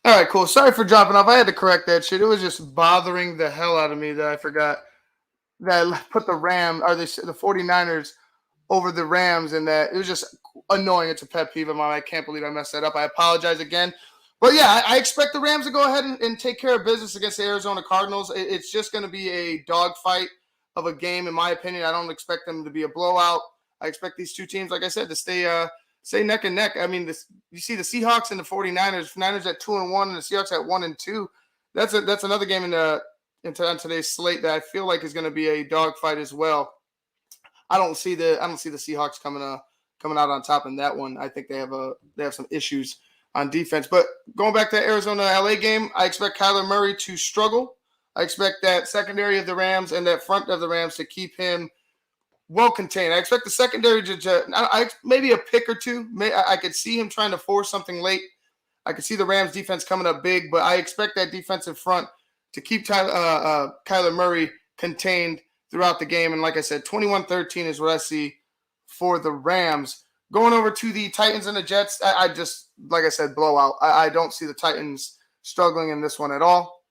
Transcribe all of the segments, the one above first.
All right, cool. Sorry for dropping off. I had to correct that shit. It was just bothering the hell out of me that I forgot that I put the Ram or the 49ers over the Rams, and that it was just annoying. It's a pet peeve of mine. I can't believe I messed that up. I apologize again. But yeah, I expect the Rams to go ahead and take care of business against the Arizona Cardinals. It's just going to be a dogfight of a game, in my opinion. I don't expect them to be a blowout. I expect these two teams, like I said, to stay neck and neck. I mean, you see the Seahawks and the 49ers. Niners at 2-1 and the Seahawks at 1-2. That's another game on today's slate that I feel like is going to be a dogfight as well. I don't see the Seahawks coming out on top in that one. I think they have some issues on defense. But going back to the Arizona LA game, I expect Kyler Murray to struggle. I expect that secondary of the Rams and that front of the Rams to keep him well contained. I expect the secondary maybe a pick or two. I could see him trying to force something late. I could see the Rams defense coming up big, but I expect that defensive front to keep Kyler Murray contained throughout the game. And like I said, 21-13 is what I see for the Rams. Going over to the Titans and the Jets, I just, like I said, blowout. I don't see the Titans struggling in this one at all.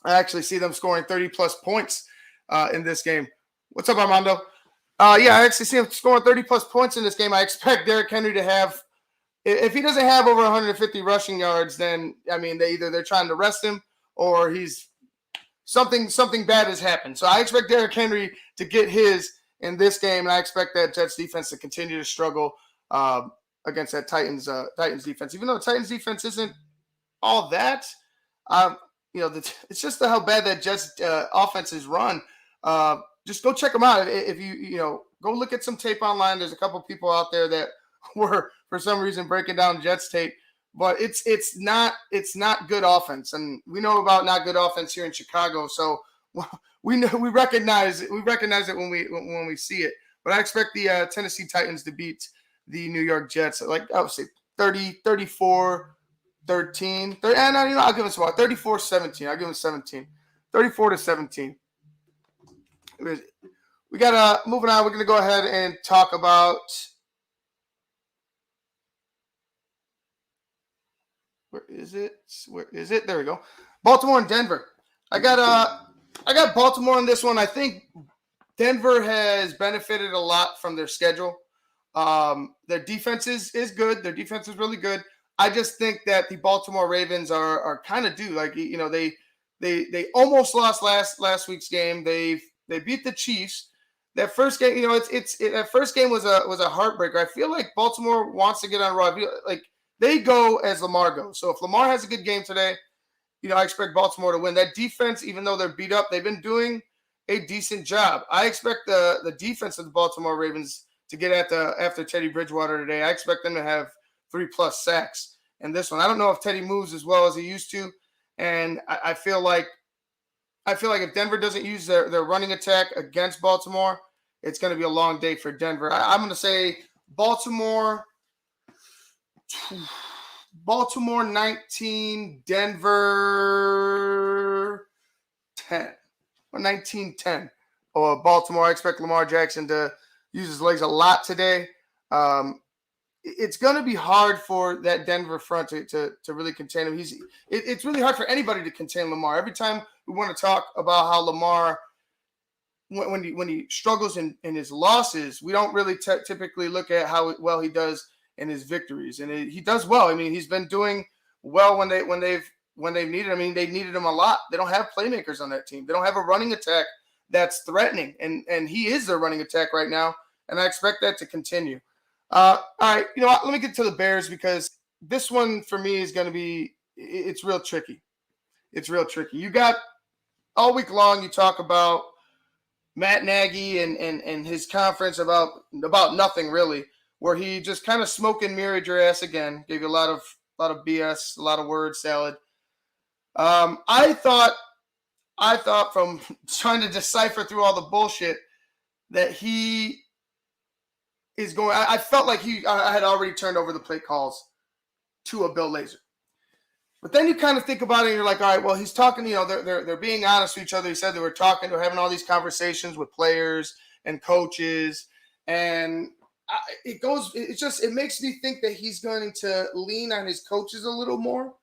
I actually see them scoring 30-plus points in this game. What's up, Armando? Yeah, I actually see him scoring 30-plus points in this game. I expect Derrick Henry to have, if he doesn't have over 150 rushing yards, then, I mean, they're trying to rest him or he's something bad has happened. So I expect Derrick Henry to get his in this game, and I expect that Jets defense to continue to struggle against that Titans defense. Even though the Titans defense isn't all that, um, it's just how bad that Jets offense is run. Just go check them out. If you go look at some tape online. There's a couple people out there that were for some reason breaking down Jets tape, but it's not good offense, and we know about not good offense here in Chicago. So we recognize it when we see it. But I expect the Tennessee Titans to beat the New York Jets, like I would say 34 13. And I'll give them some 34-17. I'll give them 17. 34-17. We got moving on. We're going to go ahead and talk about where is it? There we go. Baltimore and Denver. I got Baltimore in this one. I think Denver has benefited a lot from their schedule. Their defense is good. Their defense is really good. I just think that the Baltimore Ravens are kind of due. Like they almost lost last week's game. They beat the Chiefs. That first game, that first game was a heartbreaker. I feel like Baltimore wants to get on a roll. Like they go as Lamar goes. So if Lamar has a good game today, I expect Baltimore to win. That defense, even though they're beat up, they've been doing a decent job. I expect the defense of the Baltimore Ravens to get after Teddy Bridgewater today. I expect them to have 3+ sacks in this one. I don't know if Teddy moves as well as he used to, and I feel like if Denver doesn't use their running attack against Baltimore, it's going to be a long day for Denver. I'm going to say Baltimore 19, Denver 10. Or 19-10. Baltimore, I expect Lamar Jackson to use his legs a lot today. It's going to be hard for that Denver front to really contain him. It's really hard for anybody to contain Lamar. Every time we want to talk about how Lamar, when he struggles in his losses, we don't really typically look at how well he does in his victories, and he does well. I mean, he's been doing well when they've needed. I mean, they needed him a lot. They don't have playmakers on that team. They don't have a running attack that's threatening, and he is their running attack right now, and I expect that to continue. All right, you know what? Let me get to the Bears because this one for me is going to be it's real tricky. It's real tricky. You got all week long you talk about Matt Nagy and his conference about nothing really, where he just kind of smoke and mirrored your ass again, gave you a lot of BS, a lot of word salad. I thought from trying to decipher through all the bullshit that he is going. I felt like I had already turned over the plate calls to a Bill Lazor. But then you kind of think about it and you're like, all right, well, he's talking, they're being honest to each other. He said they're having all these conversations with players and coaches. And it makes me think that he's going to lean on his coaches a little more.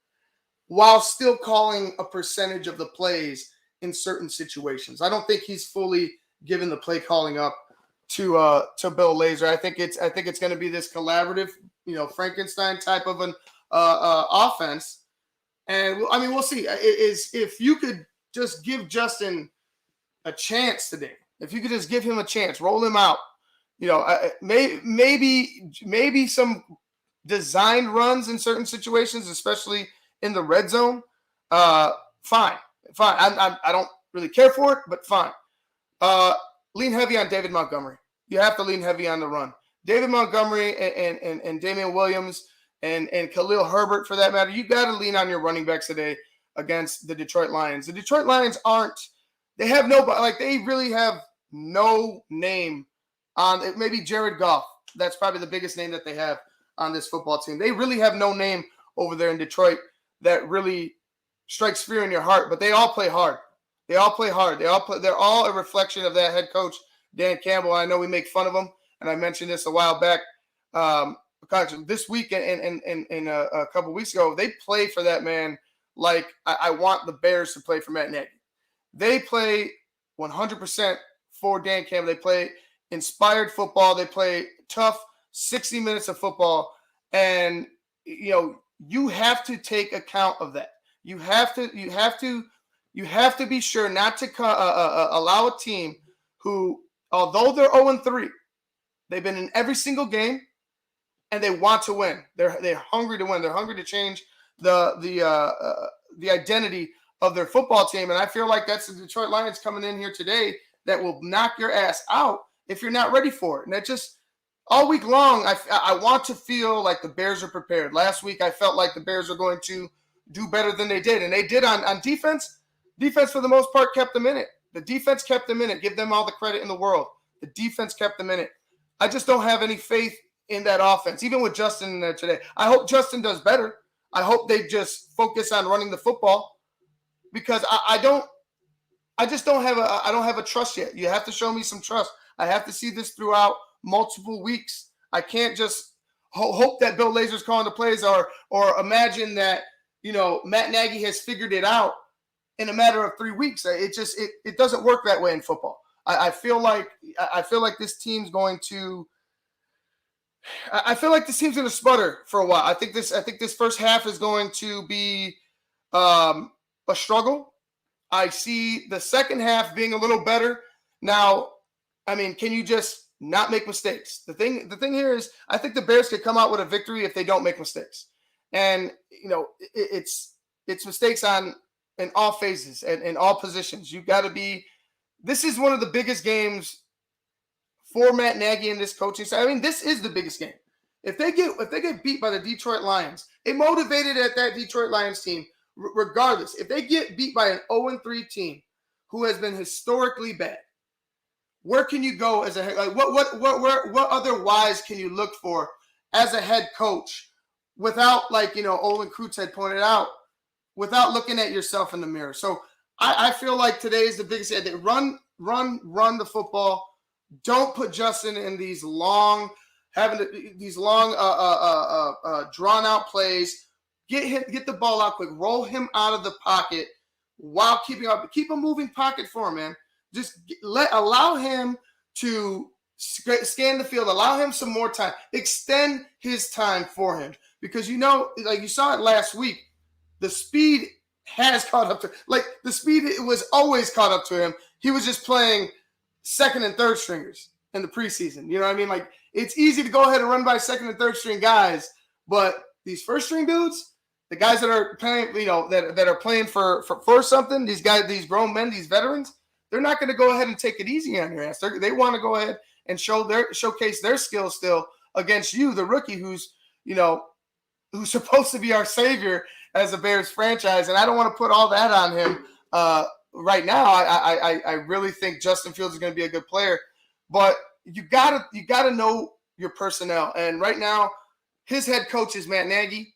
while still calling a percentage of the plays in certain situations. I don't think he's fully given the play calling up to Bill Lazor. I think it's going to be this collaborative, Frankenstein type of an offense. And I mean, we'll see. Is if you could just give Justin a chance today, if you could just give him a chance, roll him out, maybe some designed runs in certain situations, especially in the red zone. Fine. I don't really care for it, but fine. Lean heavy on David Montgomery. You have to lean heavy on the run. David Montgomery and Damian Williams and Khalil Herbert, for that matter, you got to lean on your running backs today against the Detroit Lions. The Detroit Lions they really have no name on it. Maybe Jared Goff. That's probably the biggest name that they have on this football team. They really have no name over there in Detroit that really strikes fear in your heart, but they all play hard. They're all a reflection of that head coach, Dan Campbell. I know we make fun of him, and I mentioned this a while back. This week and a couple weeks ago, they play for that man like I want the Bears to play for Matt Nagy. They play 100% for Dan Campbell. They play inspired football. They play tough 60 minutes of football, and you have to take account of that. You have to be sure not to allow a team who, although they're 0-3, they've been in every single game, and they want to win. They're hungry to win. They're hungry to change the identity of their football team. And I feel like that's the Detroit Lions coming in here today that will knock your ass out if you're not ready for it. And that just all week long, I want to feel like the Bears are prepared. Last week, I felt like the Bears are going to do better than they did. And they did on defense. Defense, for the most part, kept them in it. The defense kept them in it. Give them all the credit in the world. The defense kept them in it. I just don't have any faith in that offense, even with Justin in there today. I hope Justin does better. I hope they just focus on running the football, because I don't have a trust yet. You have to show me some trust. I have to see this throughout multiple weeks. I can't just hope that Bill Lazor's calling the plays or imagine that, Matt Nagy has figured it out in a matter of 3 weeks. It doesn't work that way in football. I feel like this team's going to sputter for a while. I think this first half is going to be a struggle. I see the second half being a little better. Now, I mean, can you just not make mistakes? The thing here is, I think the Bears could come out with a victory if they don't make mistakes. And it's mistakes in all phases and in all positions. You got to be. This is one of the biggest games for Matt Nagy and this coaching side. I mean, this is the biggest game. If they get beat by the Detroit Lions, it motivated at that Detroit Lions team. Regardless, if they get beat by an 0-3 team who has been historically bad, where can you go as a head? Like what other whys can you look for as a head coach without, like, Olin Kreutz had pointed out, without looking at yourself in the mirror? So I feel like today is the biggest. They run the football. Don't put Justin in these long, drawn out plays. Get the ball out quick. Roll him out of the pocket while keep a moving pocket for him, man. Just allow him to scan the field. Allow him some more time. Extend his time for him, because like you saw it last week, the speed has caught up to. Like, the speed, it was always caught up to him. He was just playing second and third stringers in the preseason. You know what I mean? Like, it's easy to go ahead and run by second and third string guys, but these first string dudes, the guys that are playing, that are playing for something, these guys, these grown men, these veterans, they're not going to go ahead and take it easy on your ass. They want to go ahead and showcase their skills still against you, the rookie, who's supposed to be our savior as a Bears franchise. And I don't want to put all that on him right now. I really think Justin Fields is going to be a good player, but you gotta know your personnel. And right now, his head coach is Matt Nagy.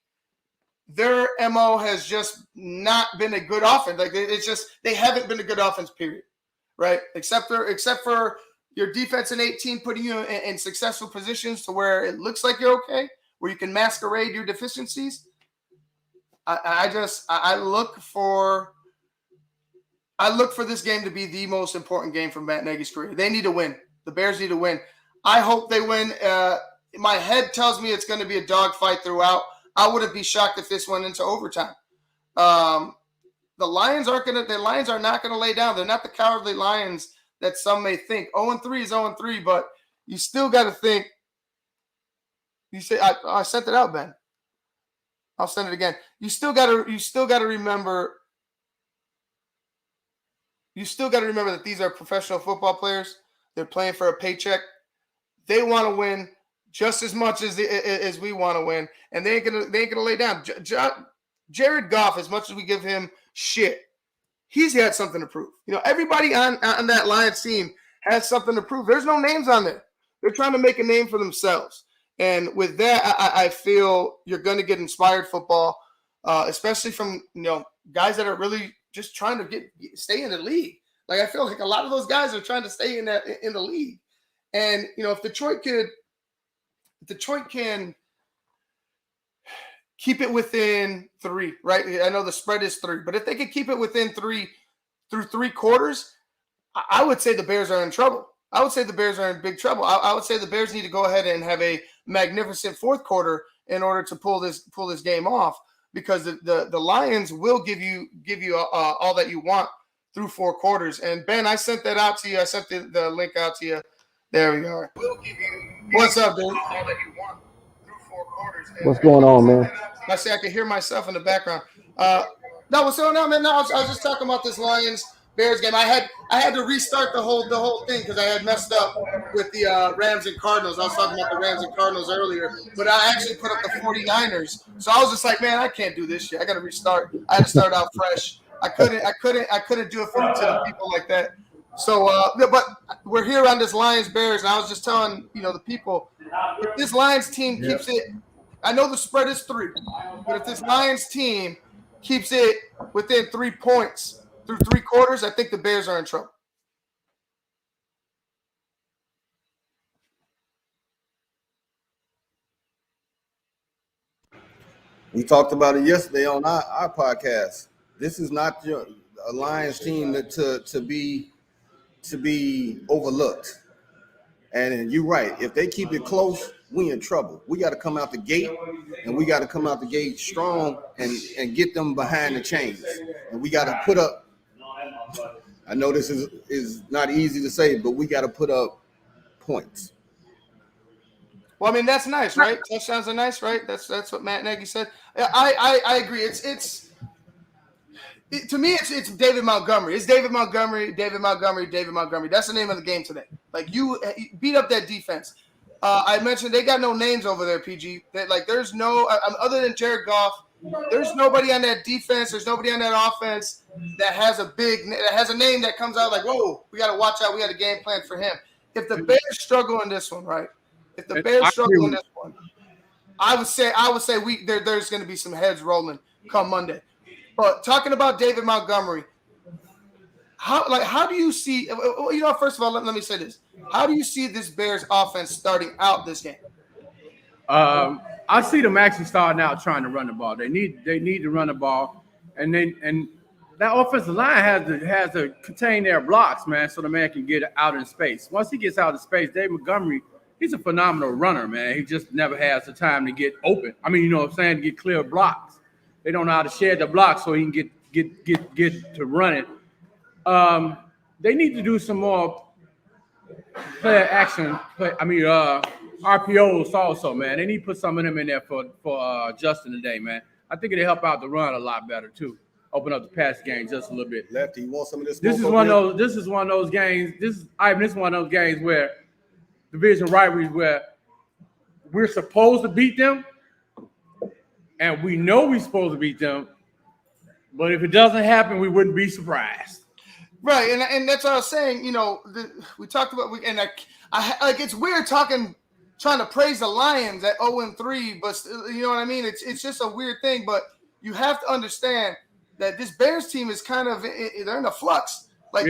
Their MO has just not been a good offense. Like, it's just, they haven't been a good offense, period. Right? Except for your defense in 18 putting you in successful positions to where it looks like you're okay, where you can masquerade your deficiencies. I look for this game to be the most important game for Matt Nagy's career. They need to win. The Bears need to win. I hope they win. My head tells me it's going to be a dogfight throughout. I wouldn't be shocked if this went into overtime. The Lions are not going to lay down. They're not the cowardly Lions that some may think. 0-3 is 0-3, but you still got to think. You say I sent it out, Ben. I'll send it again. You still got to remember. You still got to remember that these are professional football players. They're playing for a paycheck. They want to win just as much as we want to win, and they ain't gonna lay down. Jared Goff, as much as we give him shit, he's got something to prove. Everybody on that Lions team has something to prove. There's no names on there. They're trying to make a name for themselves, and with that, I feel you're going to get inspired football, especially from guys that are really just trying to stay in the league. Like, I feel like a lot of those guys are trying to stay in the league. And, if Detroit can keep it within 3, right? I know the spread is 3, but if they could keep it within 3 through 3 quarters, I would say the Bears are in trouble. I would say the Bears are in big trouble. I would say the Bears need to go ahead and have a magnificent fourth quarter in order to pull this game off, because the Lions will give you all that you want through 4 quarters. And Ben, I sent that out to you. I sent the link out to you. There we are. What's up, dude? What's going on, man? I say I can hear myself in the background. No, what's going on, man? No, I was just talking about this Lions-Bears game. I had to restart the whole thing because I had messed up with the Rams and Cardinals. I was talking about the Rams and Cardinals earlier, but I actually put up the 49ers. So I was just like, man, I can't do this shit. I got to restart. I had to start out fresh. I couldn't do it to the people like that. So, but we're here on this Lions-Bears, and I was just telling the people, if this Lions team keeps it, I know the spread is 3, but if this Lions team keeps it within 3 points through 3 quarters, I think the Bears are in trouble. We talked about it yesterday on our podcast. This is not a Lions team to be overlooked. And you're right. If they keep it close, we in trouble. We got to come out the gate, and we got to come out the gate strong and get them behind the chains. And we got to put up. I know this is not easy to say, but we got to put up points. Well, I mean, that's nice, right? Touchdowns are nice, right? That's what Matt Nagy said. I agree. To me, it's David Montgomery. It's David Montgomery. That's the name of the game today. Like, you beat up that defense. I mentioned they got no names over there, PG. There's no other than Jared Goff. There's nobody on that defense. There's nobody on that offense that has a name that comes out like, whoa, we got to watch out. We got a game plan for him. If the Bears struggle in this one, right? If the Bears struggle in this one, I would say there's going to be some heads rolling come Monday. But talking about David Montgomery, how do you see? First of all, let me say this: how do you see this Bears offense starting out this game? I see them actually starting out trying to run the ball. They need to run the ball, and that offensive line has to contain their blocks, man, so the man can get out in space. Once he gets out of space, David Montgomery, he's a phenomenal runner, man. He just never has the time to get open. I mean, to get clear blocks. They don't know how to share the blocks so he can get to running. They need to do some more player action. RPOs also, man. They need to put some of them in there for Justin today, man. I think it'll help out the run a lot better too. Open up the pass game just a little bit. Lefty, you want some of this? This is one of those games. This is one of those games where division rivalries where we're supposed to beat them, and we know we're supposed to beat them. But if it doesn't happen, we wouldn't be surprised. Right, and that's what I was saying. We talked about I it's weird trying to praise the Lions at 0-3, but you know what I mean. It's just a weird thing, but you have to understand that this Bears team is they're in a flux. Like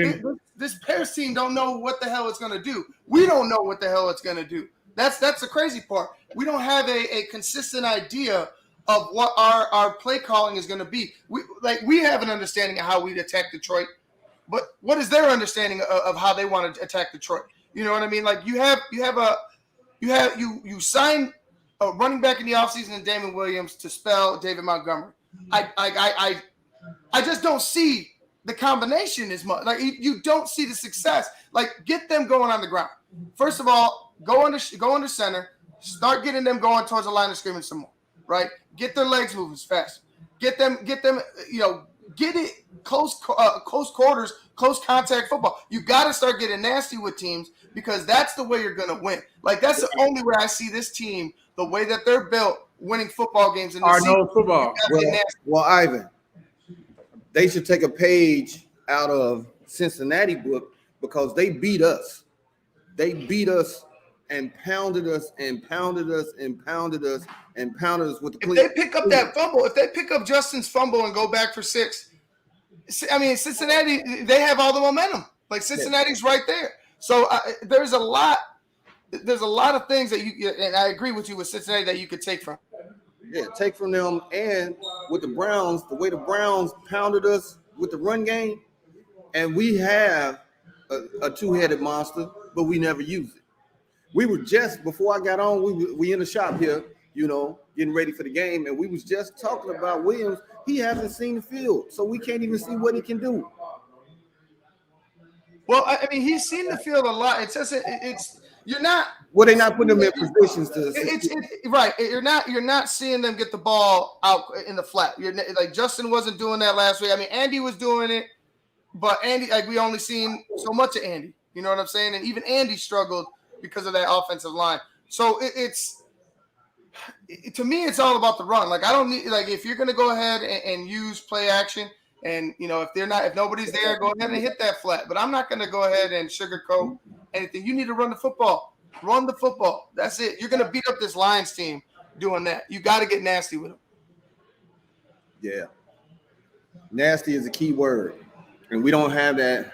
this Bears team don't know what the hell it's going to do. We don't know what the hell it's going to do. That's the crazy part. We don't have a consistent idea of what our play calling is going to be. We have an understanding of how we attack Detroit, but what is their understanding of how they want to attack Detroit? You know what I mean? Like you sign a running back in the offseason in Damon Williams to spell David Montgomery. I just don't see the combination as much. Like you don't see the success. Like get them going on the ground. First of all, go under center. Start getting them going towards the line of scrimmage some more. Right? Get their legs moving fast. Get them. Get it close quarters, close contact football. You got to start getting nasty with teams because that's the way you're going to win. Like that's the only way I see this team, the way that they're built, winning football games in the season. Football. Well, Ivan, they should take a page out of Cincinnati book because they beat us. They beat us and pounded us and pounded us and pounded us and pounded us with the If they pick up that fumble, if they pick up Justin's fumble and go back for 6, I mean, Cincinnati, they have all the momentum. Like Cincinnati's right there. So there's a lot of things that and I agree with you with Cincinnati that you could take from. Yeah, take from them. And with the Browns, the way the Browns pounded us with the run game, and we have a two-headed monster, but we never use it. We were just, before I got on, we in the shop here, getting ready for the game, and we was just talking about Williams. He hasn't seen the field, so we can't even see what he can do. Well, I mean, he's seen the field a lot. It's just you're not. Well, they're not putting him in positions to. Right. You're not seeing them get the ball out in the flat. You're like Justin wasn't doing that last week. I mean, Andy was doing it, but Andy, like we only seen so much of Andy. You know what I'm saying? And even Andy struggled because of that offensive line. So to me, it's all about the run. Like I don't need if you're gonna go ahead and use play action, and if nobody's there, go ahead and hit that flat. But I'm not gonna go ahead and sugarcoat anything. You need to run the football. Run the football. That's it. You're gonna beat up this Lions team doing that. You got to get nasty with them. Yeah, nasty is a key word, and we don't have that.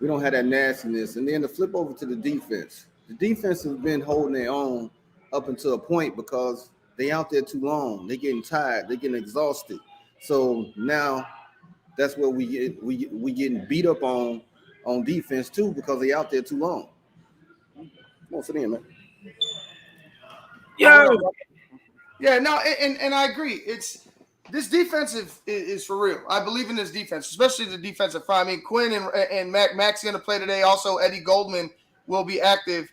We don't have that nastiness. And then to flip over to the defense. The defense has been holding their own up until a point because they out there too long. They're getting tired. They're getting exhausted. So now that's where we getting beat up on defense too because they out there too long. Come on, sit in, man. Yeah. Yeah, no, and I agree. This defense is for real. I believe in this defense, especially the defensive front. I mean, Quinn and Mac's going to play today. Also, Eddie Goldman will be active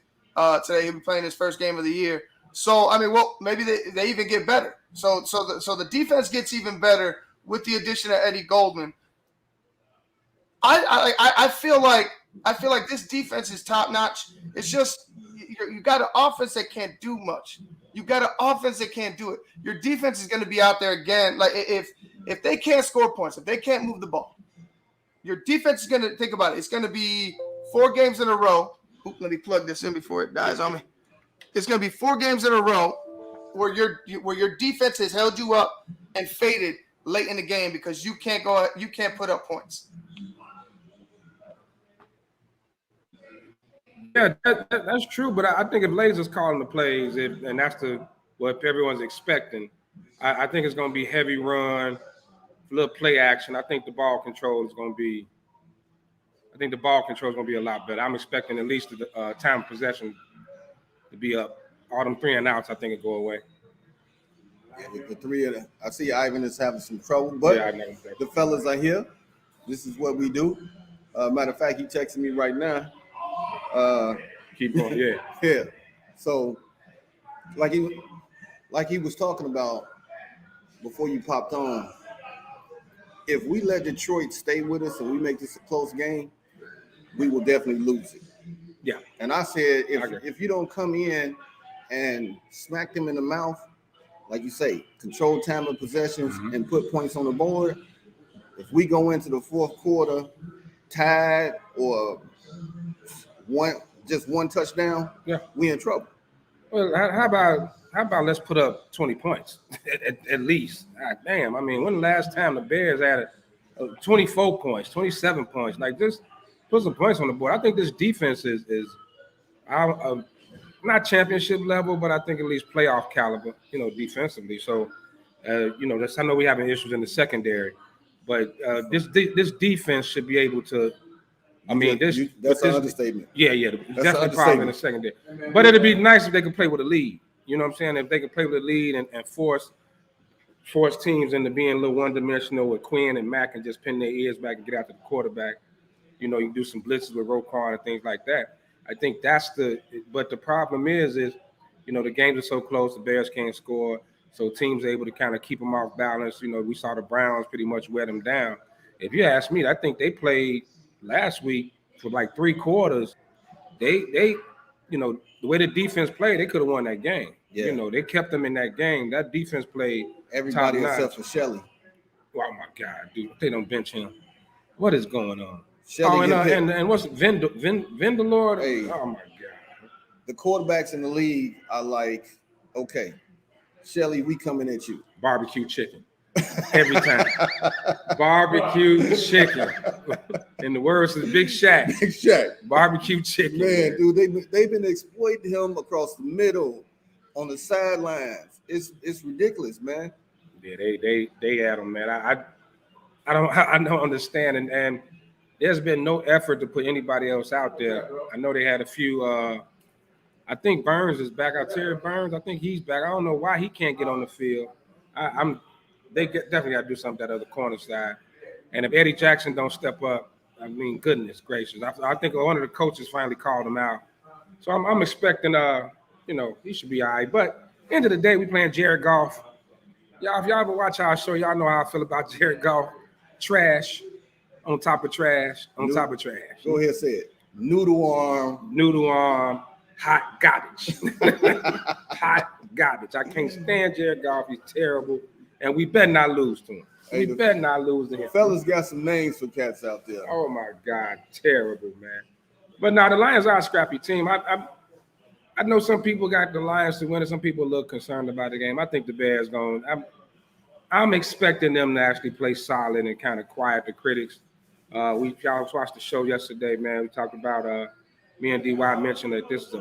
today. He'll be playing his first game of the year. So, I mean, well, maybe they even get better. So the defense gets even better with the addition of Eddie Goldman. I feel like this defense is top notch. It's just you got an offense that can't do much. You got an offense that can't do it. Your defense is going to be out there again. Like if they can't score points, if they can't move the ball, your defense is going to think about it. It's going to be 4 games in a row. Ooh, let me plug this in before it dies on me. It's going to be 4 games in a row where your defense has held you up and faded late in the game because you can't put up points. Yeah, that's true. But I think if Laser's calling the plays, and that's what everyone's expecting, I think it's going to be heavy run, a little play action. I think the ball control is going to be. I think the ball control is going to be a lot better. I'm expecting at least the time of possession to be up. All them 3 and outs, I think, will go away. Yeah, the 3 of them. I see Ivan is having some trouble, but the fellas are here. This is what we do. Matter of fact, he texting me right now. Keep going, yeah. Yeah. So, like he was talking about before you popped on, if we let Detroit stay with us and we make this a close game, we will definitely lose it. Yeah. And I said, if you don't come in and smack them in the mouth, like you say, control time of possessions and put points on the board, if we go into the fourth quarter tied or just one touchdown, we in trouble. Well, how about let's put up 20 points at least? God damn, I mean, when the last time the Bears added 24 points, 27 points? Like, just put some points on the board. I think this defense is not championship level, but I think at least playoff caliber, defensively. So I know we having issues in the secondary, but this defense should be able to. That's an understatement. Yeah, definitely problem in the secondary. But it'd be nice if they could play with a lead. You know what I'm saying? If they could play with a lead and force teams into being a little one-dimensional with Quinn and Mack and just pin their ears back and get after the quarterback. You can do some blitzes with Roquan and things like that. I think but the problem is the games are so close, the Bears can't score, so teams are able to kind of keep them off balance. We saw the Browns pretty much wear them down. If you ask me, I think they played last week for like 3 quarters. They the way the defense played, they could have won that game. Yeah. They kept them in that game. That defense played everybody except for Shelley. Oh my God, dude! They don't bench him. What is going on? Shelley and what's Vindelord? Hey, oh my God! The quarterbacks in the league are like, okay, Shelley, we coming at you. Barbecue chicken every time. Barbecue chicken. In the words of Big Shaq. Big Shaq. Barbecue chicken. Man, dude, they've been exploiting him across the middle, on the sidelines. It's ridiculous, man. Yeah, they had him, man. I don't understand, and there's been no effort to put anybody else out there. I know they had a few. I think Burns is back out. Terry Burns, I think he's back. I don't know why he can't get on the field. Definitely got to do something at the other corner side. And if Eddie Jackson don't step up, I mean, goodness gracious, I think one of the coaches finally called him out. So I'm expecting, he should be all right. But end of the day, we playing Jared Goff. Y'all, if y'all ever watch our show, y'all know how I feel about Jared Goff. Trash on top of trash on top of trash. Go ahead, say it. Noodle arm, hot garbage. Hot garbage. I can't stand Jared Goff. He's terrible. And we better not lose to him. We better not lose to him. Fellas got some names for cats out there. Oh, my God. Terrible, man. But now the Lions are a scrappy team. I know some people got the Lions to win and some people look concerned about the game. I think the Bears going. I'm expecting them to actually play solid and kind of quiet the critics. Y'all watched the show yesterday, man. We talked about me and DY mentioned that this is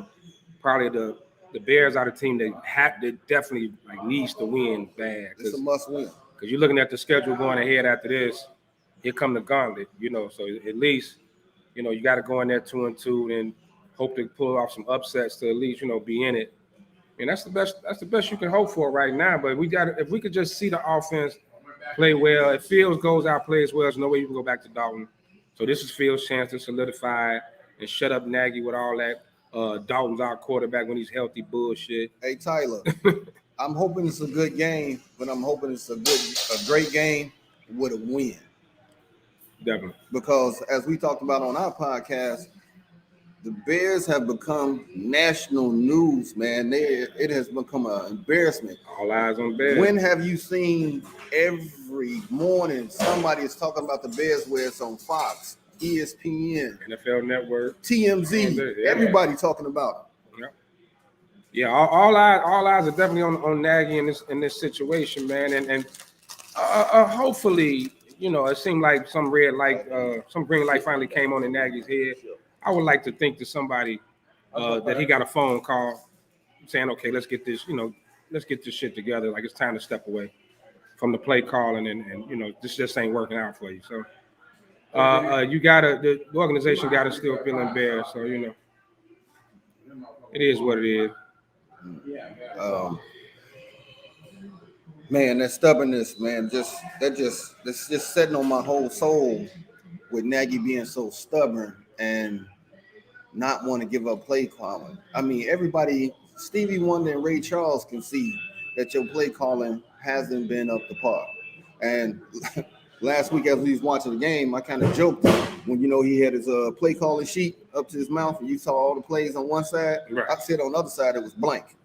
probably the Bears are the team that definitely needs to win bad. It's a must win. Because you're looking at the schedule going ahead after this, here come the gauntlet, So at least, you got to go in there 2-2 and hope to pull off some upsets to at least, be in it. And that's the best you can hope for right now. But if we could just see the offense play well, if Fields goes out, plays well, there's no way you can go back to Dalton. So this is Fields' chance to solidify and shut up Nagy with all that Dalton's our quarterback when he's healthy bullshit. Hey, Tyler, I'm hoping it's a good game, but I'm hoping it's a great game with a win. Definitely. Because as we talked about on our podcast, the Bears have become national news, man. It has become an embarrassment. All eyes on Bears. When have you seen every morning somebody is talking about the Bears where it's on Fox, ESPN, NFL Network, TMZ, everybody talking about it. Yeah, all eyes are definitely on Nagy in this situation, man. And hopefully, it seemed like some green light finally came on in Nagy's head. I would like to think to somebody that he got a phone call saying, okay, let's get this shit together. Like it's time to step away from the play calling and this just ain't working out for you. So the organization gotta still feel embarrassed. So, it is what it is. Man, that stubbornness, man, that's just setting on my whole soul with Nagy being so stubborn and not want to give up play calling. I mean, everybody, Stevie Wonder and Ray Charles can see that your play calling hasn't been up to par. And last week, as we was watching the game, I kind of joked when he had his play calling sheet up to his mouth, and you saw all the plays on one side. Right. I said on the other side it was blank.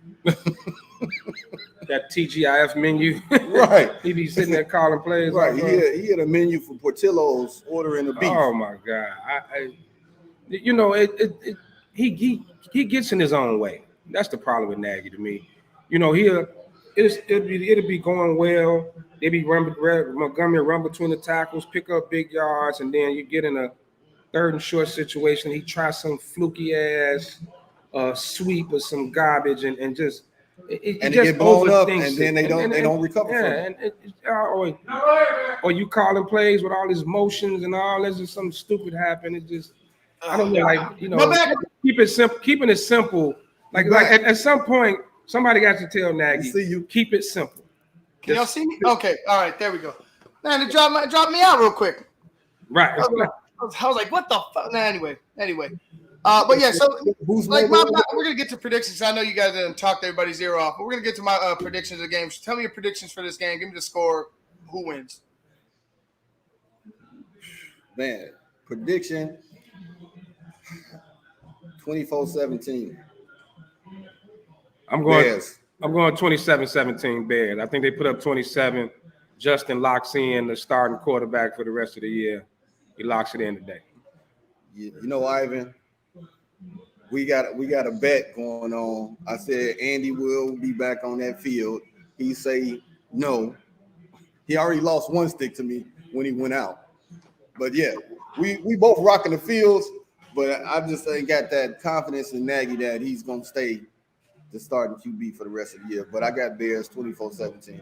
That TGIF menu, right? He be sitting there calling plays. Right. He had a menu for Portillo's ordering a beef. Oh my God! He gets in his own way. That's the problem with Nagy to me. It'll be going well. They be Montgomery run between the tackles, pick up big yards, and then you get in a 3rd and short situation. He tries some fluky ass sweep or some garbage and just And they get blown up, and then they don't recover from it. Or you calling plays with all these motions and all this, just something stupid happen. It just, I don't know, like, you know, keep it simple, keeping it simple. Like at some point, somebody got to tell Nagy, keep it simple. Can y'all see me? Okay, all right, there we go. Man, it dropped me out real quick. Right. I was like, what the fuck? Nah, anyway. But yeah, so like we're gonna get to predictions. I know you guys didn't talk everybody's ear off, but we're gonna get to my predictions of the game. Tell me your predictions for this game. Give me the score. Who wins? Man, prediction 24-17. I'm going 27-17 Bears. I think they put up 27. Justin locks in the starting quarterback for the rest of the year. He locks it in today. You know, Ivan, we got a bet going on. I said Andy will be back on that field. He say no. He already lost one stick to me when he went out. But yeah, we both rocking the fields, but I just ain't got that confidence in Nagy that he's gonna stay the starting QB for the rest of the year. But I got Bears 24-17.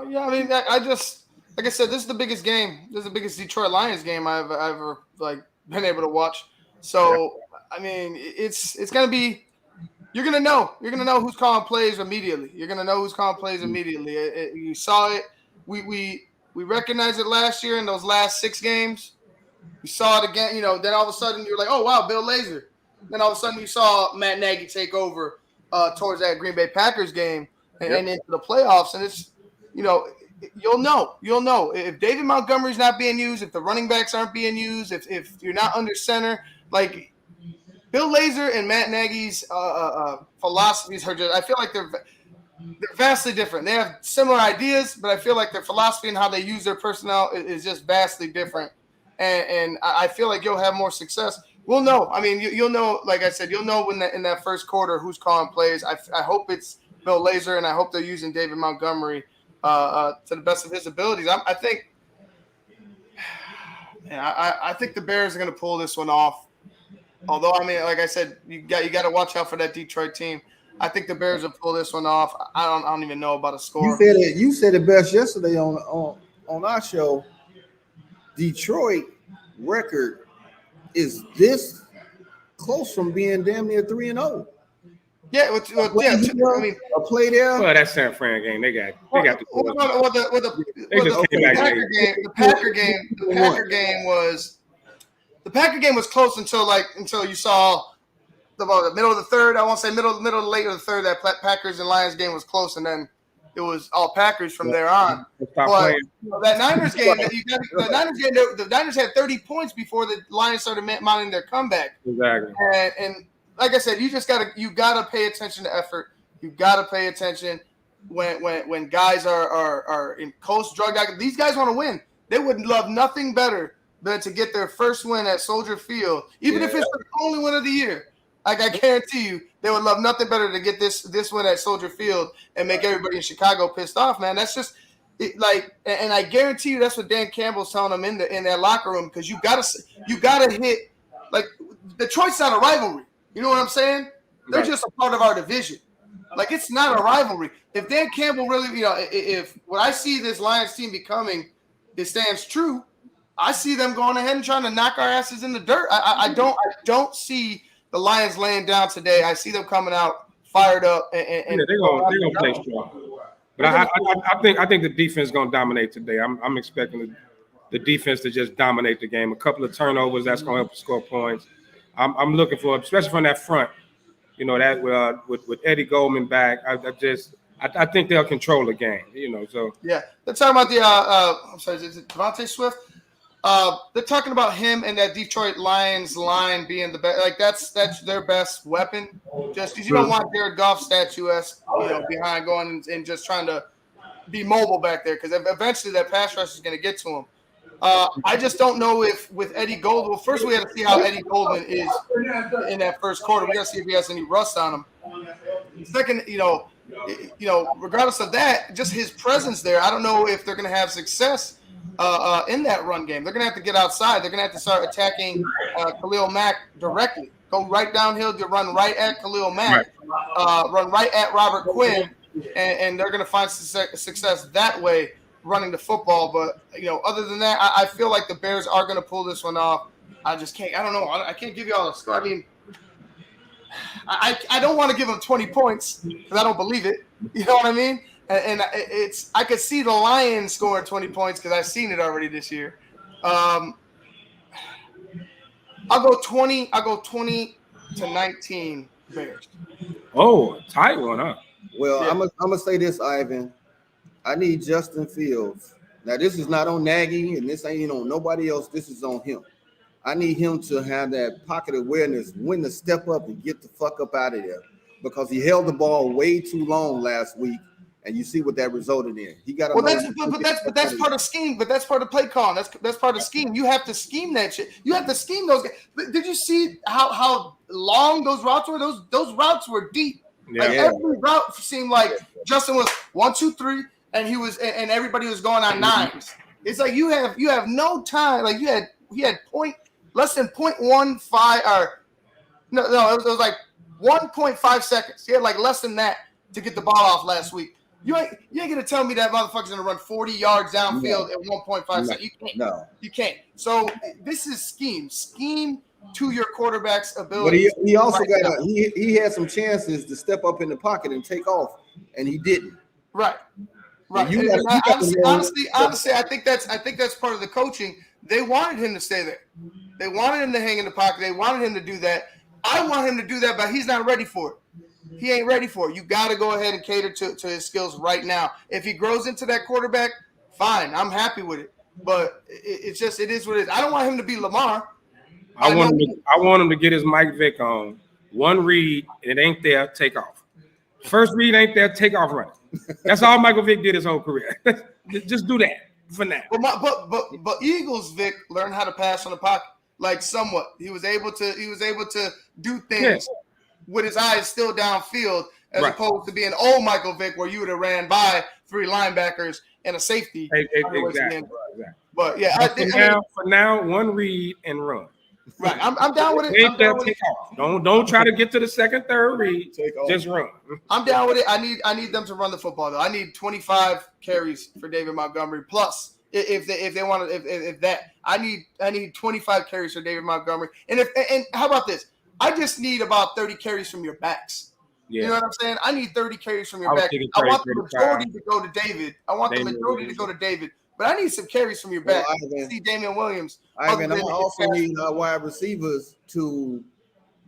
Yeah, I mean, I just like I said, this is the biggest game. This is the biggest Detroit Lions game I've ever like been able to watch. So I mean, it's gonna be. You're gonna know who's calling plays immediately. You saw it. We recognized it last year in those last 6 games. We saw it again. You know, then all of a sudden you're like, oh wow, Bill Lazor. Then all of a sudden you saw Matt Nagy take over towards that Green Bay Packers game and into the playoffs. And it's, you know, you'll know if David Montgomery's not being used, if the running backs aren't being used, if you're not under center, like Bill Lazor and Matt Nagy's philosophies are just, I feel like they're vastly different. They have similar ideas, but I feel like their philosophy and how they use their personnel is just vastly different. And I feel like you'll have more success. We'll know. I mean, you'll know, like I said, you'll know in that first quarter who's calling plays. I hope it's Bill Lazor, and I hope they're using David Montgomery to the best of his abilities. I think the Bears are going to pull this one off. Although, I mean, like I said, you got to watch out for that Detroit team. I think the Bears will pull this one off. I don't even know about a score. You said it best yesterday on our show. Detroit record is this close from being damn near 3-0. Yeah, I mean, a play there. Well, that San Fran game, they got the Packer game was close until you saw the middle of the third. I won't say middle to late of the third. That Packers and Lions game was close, and then it was all Packers from there on. But that Niners game, the Niners had 30 points before the Lions started mounting their comeback. Exactly. And like I said, you gotta pay attention to effort. You gotta pay attention when guys are in close drug out. These guys want to win. They would love nothing better than to get their first win at Soldier Field, even if it's the only win of the year. Like, I guarantee you, they would love nothing better to get this win at Soldier Field and make everybody in Chicago pissed off, man. That's just and I guarantee you that's what Dan Campbell's telling them in that locker room, because you gotta hit, like, Detroit's not a rivalry. You know what I'm saying? They're just a part of our division. Like, it's not a rivalry. If Dan Campbell really, if what I see this Lions team becoming, it stands true, I see them going ahead and trying to knock our asses in the dirt. I don't see the Lions laying down today. I see them coming out fired up and they're gonna play strong. But I think the defense is gonna dominate today. I'm expecting the defense to just dominate the game. A couple of turnovers, that's gonna help score points. I'm looking for, especially from that front, that with Eddie Goldman back. I think they'll control the game. So yeah, they're talking about the I'm sorry, is it Devontae Swift? They're talking about him and that Detroit Lions line being the best. Like, that's their best weapon. Just because you don't want Jared Goff statuesque, behind going and just trying to be mobile back there, because eventually that pass rush is going to get to him. I just don't know if with Eddie Goldman. Well, first we have to see how Eddie Goldman is in that first quarter. We got to see if he has any rust on him. Second, regardless of that, just his presence there, I don't know if they're going to have success in that run game. They're going to have to get outside. They're going to have to start attacking Khalil Mack directly. Go right downhill to run right at Khalil Mack. run right at Robert Quinn, and they're going to find success that way running the football. But other than that, I feel like the Bears are going to pull this one off. I just can't. I don't know. I can't give you all a score. I mean, I don't want to give them 20 points because I don't believe it. You know what I mean? And I could see the Lions scoring 20 points because I've seen it already this year. I'll go 20. I'll go 20-19 Bears. Oh, tight one, huh? Well, Yeah. I'm gonna say this, Ivan. I need Justin Fields. Now, this is not on Nagy, and this ain't on nobody else. This is on him. I need him to have that pocket awareness, when to step up and get the fuck up out of there, because he held the ball way too long last week, and you see what that resulted in. He got. Well, that's part of scheme. But that's part of play calling. That's part of scheme. You have to scheme that shit. You have to scheme those guys. Did you see how long those routes were? Those routes were deep. Yeah. Like every route seemed like Justin was 1, 2, 3, and he was, and everybody was going on nines. It's like you have no time. Like he had less than 0.15 or no, it was like 1.5 seconds. He had like less than that to get the ball off last week. You ain't gonna tell me that motherfucker's gonna run 40 yards downfield at 1.5 seconds. You can't. No. You can't. So this is scheme to your quarterback's ability. But he also he had some chances to step up in the pocket and take off, and he didn't. Right. Honestly, I think that's part of the coaching. They wanted him to stay there. They wanted him to hang in the pocket. They wanted him to do that. I want him to do that, but he's not ready for it. He ain't ready for it. You got to go ahead and cater to his skills right now. If he grows into that quarterback, fine. I'm happy with it. But it is what it is. I don't want him to be Lamar. I want him to get his Mike Vick on. One read, and it ain't there, take off. First read ain't there, take off running. That's all Michael Vick did his whole career. Just do that for now. But Eagles Vic learned how to pass on the pocket, like somewhat. He was able to do things with his eyes still downfield, as opposed to being old Michael Vick, where you would have ran by 3 linebackers and a safety. Exactly. But yeah, for now, one read and run. Right, I'm down with it. Ain't that take off? Don't try to get to the second, third read. Just run. I'm down with it. I need them to run the football though. I need 25 carries for David Montgomery plus. If they want to, if that, I need 25 carries for David Montgomery. And how about this? I just need about 30 carries from your backs. Yeah. You know what I'm saying? I need 30 carries from your back. I want the majority to go to David. But I need some carries from your back. See Damian Williams. I also need wide receivers to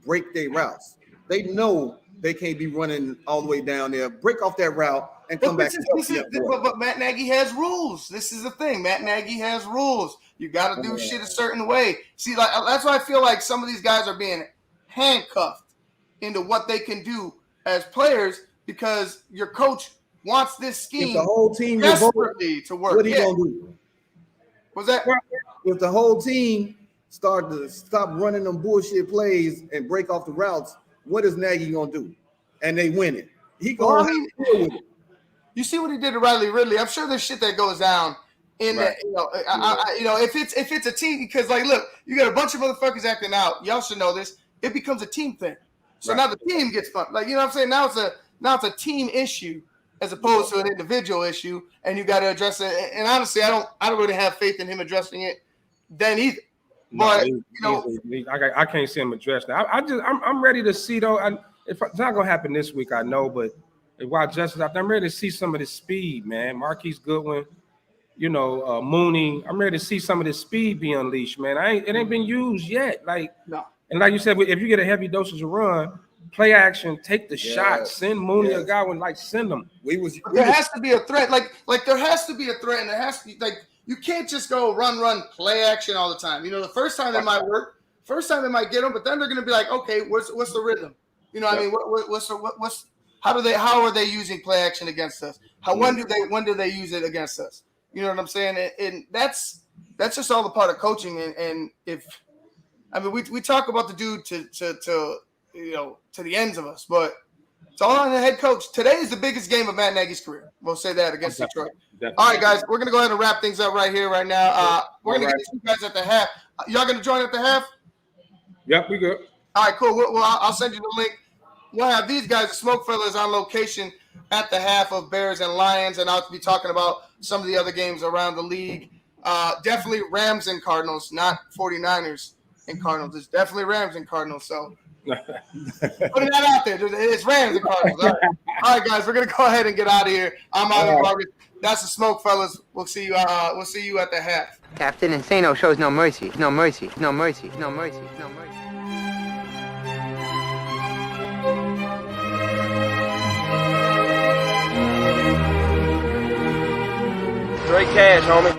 break their routes. They know they can't be running all the way down there. Break off that route and come back. But Matt Nagy has rules. This is the thing. Matt Nagy has rules. You got to do shit a certain way. See, like that's why I feel like some of these guys are being handcuffed into what they can do as players because your coach wants this scheme if the whole team desperately to work. What are you gonna do? Was that if the whole team stop running them bullshit plays and break off the routes? What is Nagy gonna do? And they win it. He gonna have to deal with it. You see what he did to Riley Ridley. I'm sure there's shit that goes down in that. If it's a team, because like, look, you got a bunch of motherfuckers acting out. Y'all should know this. It becomes a team thing. So now the team gets fun. Like, you know what I'm saying? Now it's a team issue as opposed to an individual issue, and you got to address it. And honestly, I don't really have faith in him addressing it then either. But I can't see him addressing it. I'm ready to see though. It's not gonna happen this week, I know, but while Justice out there, I'm ready to see some of this speed, man. Marquise Goodwin, Mooney. I'm ready to see some of this speed be unleashed, man. It ain't been used yet. And like you said, if you get a heavy dosage of run, play action, take the shot, send Mooney or Godwin, send them. There has to be a threat. Like there has to be a threat, and there has to be you can't just go run, play action all the time. The first time it might work, first time it might get them, but then they're gonna be like, okay, what's the rhythm? You know what I mean? How are they using play action against us? When do they use it against us? You know what I'm saying? And that's just all a part of coaching. And we talk about the dude to the ends of us, but it's all on the head coach. Today is the biggest game of Matt Nagy's career. We'll say that against Detroit. Definitely. All right, guys, we're gonna go ahead and wrap things up right here, right now. We're gonna get you guys at the half. Y'all gonna join at the half? Yep, we good. All right, cool. Well, I'll send you the link. we'll have these guys, the Smoke Fellas, on location at the half of Bears and Lions, and I'll be talking about some of the other games around the league. Definitely Rams and Cardinals, not 49ers and Cardinals. It's definitely Rams and Cardinals. So putting that out there. It's Rams and Cardinals. All right, guys, we're gonna go ahead and get out of here. I'm Ivan Vargas. That's the Smoke Fellas. We'll see you at the half. Captain Insano shows no mercy, no mercy, no mercy, no mercy, no mercy. Straight cash, homie.